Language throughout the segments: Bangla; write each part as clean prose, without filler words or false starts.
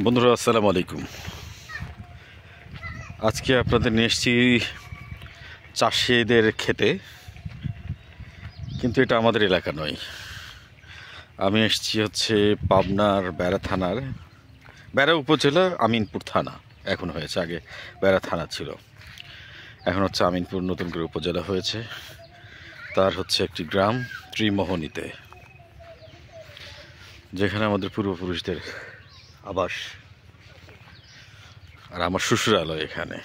বন্ধুরা আসসালামু আলাইকুম। আজকে আপনাদের নিয়ে এসেছি চাষিদের খেতে, কিন্তু এটা আমাদের এলাকা নয়। আমি এসেছি হচ্ছে পাবনার বেড়া থানার, বেড়া উপজেলা আমিনপুর থানা এখন হয়েছে, আগে বেড়া থানা ছিল, এখন হচ্ছে আমিনপুর নতুন করে উপজেলা হয়েছে। তার হচ্ছে একটি গ্রাম ত্রিমোহনীতে, যেখানে আমাদের পূর্বপুরুষদের আবাস আর আমার শ্বশুরালয় এখানে।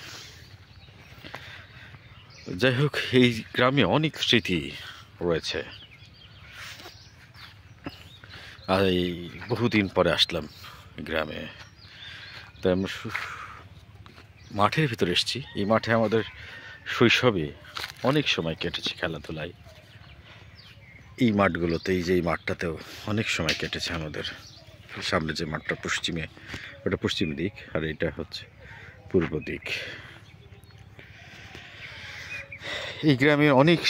যাই হোক, এই গ্রামে অনেক স্মৃতি রয়েছে। আর এই বহুদিন পরে আসলাম গ্রামে, তাই আমরা মাঠের ভিতরে এসেছি। এই মাঠে আমাদের শৈশবে অনেক সময় কেটেছে খেলাধুলায়। এই মাঠগুলোতে, এই যে এই মাঠটাতেও অনেক সময় কেটেছে আমাদের। সামনে যে মাঠটা পশ্চিমে, ওটা পশ্চিম দিক, আর এটা হচ্ছে পূর্ব দিক। এই গ্রামে অনেক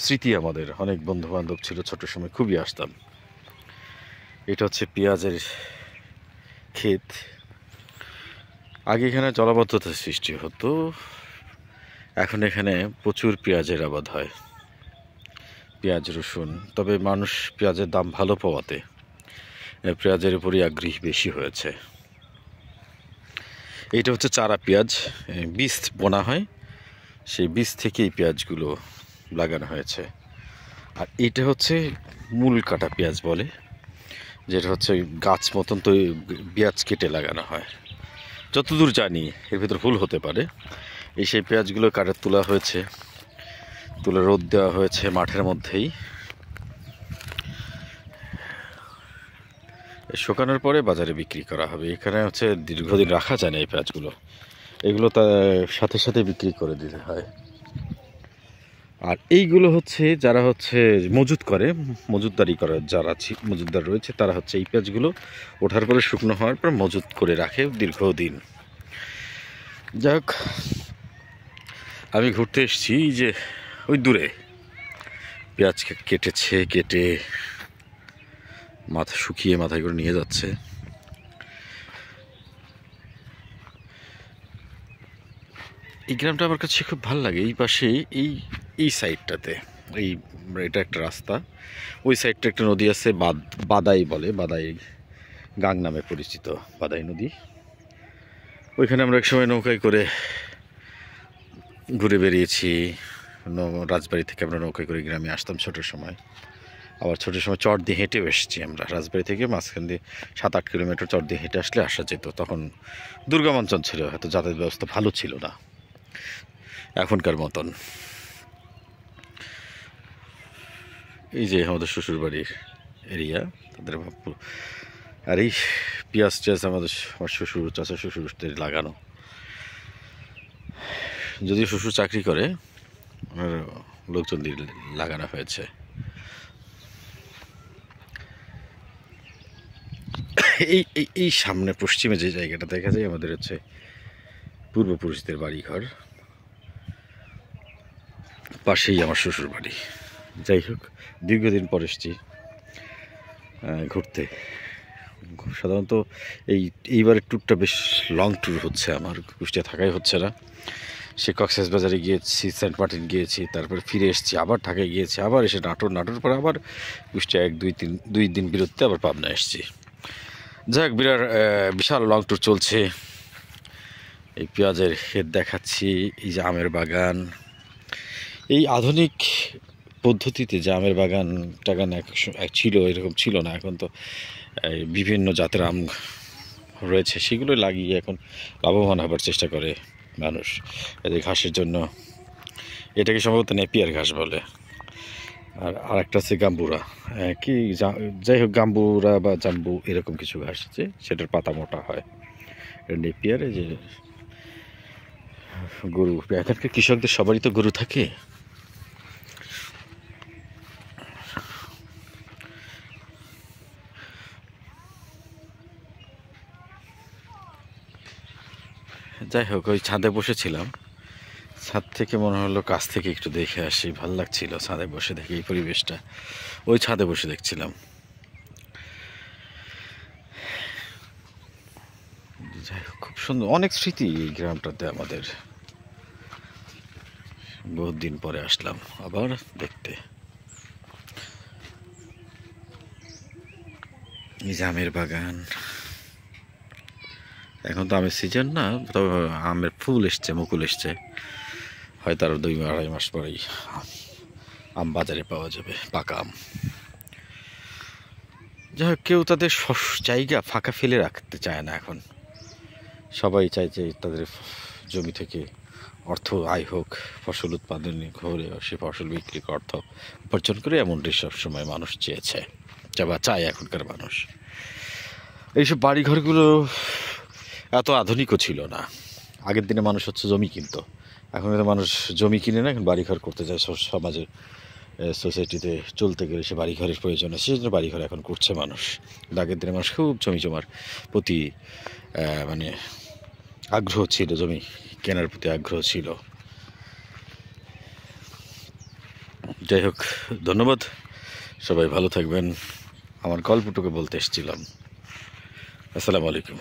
স্মৃতি, আমাদের অনেক বন্ধু বান্ধব ছিল, ছোট সময় খুবই আসতাম। এটা হচ্ছে পেঁয়াজের ক্ষেত। আগে এখানে জলাবদ্ধতার সৃষ্টি হতো, এখন এখানে প্রচুর পেঁয়াজের আবাদ হয়, পেঁয়াজ রসুন। তবে মানুষ পেঁয়াজের দাম ভালো পাওয়াতে পেঁয়াজের উপরই আগ্রহী বেশি হয়েছে। এইটা হচ্ছে চারা পেঁয়াজ, বীজ বোনা হয়, সেই বীজ থেকেই পেঁয়াজগুলো লাগানো হয়েছে। আর এটা হচ্ছে মূল কাটা পেঁয়াজ বলে, যেটা হচ্ছে গাছ মতন তো পেঁয়াজ কেটে লাগানো হয়। যতদূর জানি, এর ভিতর ভুল হতে পারে। এই সেই পেঁয়াজগুলো কাটা তোলা হয়েছে, তুলে রোদ দেওয়া হয়েছে মাঠের মধ্যেই। শুকানোর পরে বাজারে বিক্রি করা হবে। এখানে হচ্ছে দীর্ঘদিন রাখা যায় না এই পেঁয়াজগুলো, এগুলো তার সাথে সাথে বিক্রি করে দিতে হয়। আর এইগুলো হচ্ছে যারা হচ্ছে মজুত করে, মজুতদারি করে, যারা মজুতদার রয়েছে, তারা হচ্ছে এই পেঁয়াজগুলো ওঠার পরে শুকনো হওয়ার পর মজুত করে রাখে দীর্ঘদিন। যাক, আমি ঘুরতে এসেছি যে ওই দূরে পেঁয়াজ কেটেছে, কেটে মাথা শুকিয়ে মাথায় করে নিয়ে যাচ্ছে। এই গ্রামটা আমার কাছে খুব ভালো লাগে। এই পাশে এই এই সাইডটাতে, এটা একটা রাস্তা, ওই সাইডটা একটা নদী আছে, বাদাই বলে, বাদাই গাং নামে পরিচিত বাদাই নদী। ওইখানে আমরা এক সময় নৌকায় করে ঘুরে বেরিয়েছি। রাজবাড়ি থেকে আমরা নৌকায় করে গ্রামে আসতাম ছোটোর সময়। আবার ছোটোর সময় চট দিয়ে হেঁটেও এসেছি আমরা। রাজবাড়ি থেকে মাঝখান দিয়ে 7-8 কিলোমিটার চট দিয়ে হেঁটে আসলে আসা যেত। তখন দুর্গম অঞ্চল ছিল, হয়তো যাতায়াত ব্যবস্থা ভালো ছিল না এখনকার মতন। এই যে আমাদের শ্বশুরবাড়ির এরিয়া, তাদের আর এই পেঁয়াজ টিয়াজ আমার শ্বশুর, চাচা শ্বশুরদের লাগানো। যদিও শ্বশুর চাকরি করে, ওনার লোকজন দিয়ে লাগানো হয়েছে। এই এই সামনে পশ্চিমে যে জায়গাটা দেখা যায়, আমাদের হচ্ছে পূর্বপুরুষদের বাড়িঘর, পাশেই আমার শ্বশুর বাড়ি। যাই হোক, দীর্ঘদিন পর এসেছি ঘুরতে। সাধারণত এইবারের ট্যুরটা বেশ লং ট্যুর হচ্ছে আমার, কুষ্টিয়া থাকাই হচ্ছে না। সে কক্সবাজারে গিয়েছি, সেন্ট মার্টিন গিয়েছি, তারপর ফিরে এসেছি, আবার ঢাকায় গিয়েছি, আবার এসে নাটোর পরে আবার কুষ্টিয়া 2 দিন বিরতিতে আবার পাবনা এসেছি। যাই হোক, বিশাল লং ট্যুর চলছে। এই পেঁয়াজের ক্ষেত দেখাচ্ছি, এই যে আমের বাগান। এই আধুনিক পদ্ধতিতে যে আমের বাগান টাগান ছিল, এরকম ছিল না। এখন তো বিভিন্ন জাতের আম রয়েছে, সেগুলো লাগিয়ে এখন লাভবান হবার চেষ্টা করে মানুষ। এদের ঘাসের জন্য, এটাকে সম্ভবত নেপিয়ার ঘাস বলে। আর একটা আছে গাম্বুরা, কি যাই হোক, গাম্বুরা বা জাম্বু এরকম কিছু ঘাস আছে, সেটার পাতা মোটা হয়। এটা নেপিয়ার। এই যে গরু, এখানকার কৃষকদের সবারই তো গরু থাকে। যাই হোক, ওই ছাদে বসেছিলাম, ছাদ থেকে মনে হলো কাছ থেকে একটু দেখে আসি, ভাল লাগছিল ছাদে বসে দেখে এই পরিবেশটা। ওই ছাদে বসে দেখছিলাম। যাই হোক, খুব সুন্দর, অনেক স্মৃতি এই গ্রামটাতে আমাদের। বহুত দিন পরে আসলাম আবার দেখতে। এই যে আমের বাগান, এখন তো আমের সিজন না, তবে আমের ফুল এসছে, মুকুল এসছে, হয়তো আরো 2-2.5 মাস পরেই আম বাজারে পাওয়া যাবে, পাকা আম। যাই হোক, কেউ তাদের জায়গা ফাঁকা ফেলে রাখতে চায় না এখন। সবাই চায় যে তাদের জমি থেকে অর্থ আয় হোক, ফসল উৎপাদন করে সে ফসল বিক্রি করে অর্থ উপার্জন করে, এমনটাই সবসময় মানুষ চেয়েছে বা চায় এখনকার মানুষ। এইসব বাড়িঘরগুলো এত আধুনিকও ছিল না। আগের দিনে মানুষ হচ্ছে জমি কিনতো, এখন কিন্তু মানুষ জমি কিনে না, এখন বাড়িঘর করতে চায়। সমাজে সোসাইটিতে চলতে গেলে সে বাড়িঘরের প্রয়োজন আছে, সেই জন্য বাড়িঘর এখন করছে মানুষ। আগের দিনে মানুষ খুব জমি জমার প্রতি মানে আগ্রহ ছিল, জমি কেনার প্রতি আগ্রহ ছিল। যাই হোক, ধন্যবাদ, সবাই ভালো থাকবেন। আমার গল্পটুকু বলতে এসেছিলাম। আসসালামু আলাইকুম।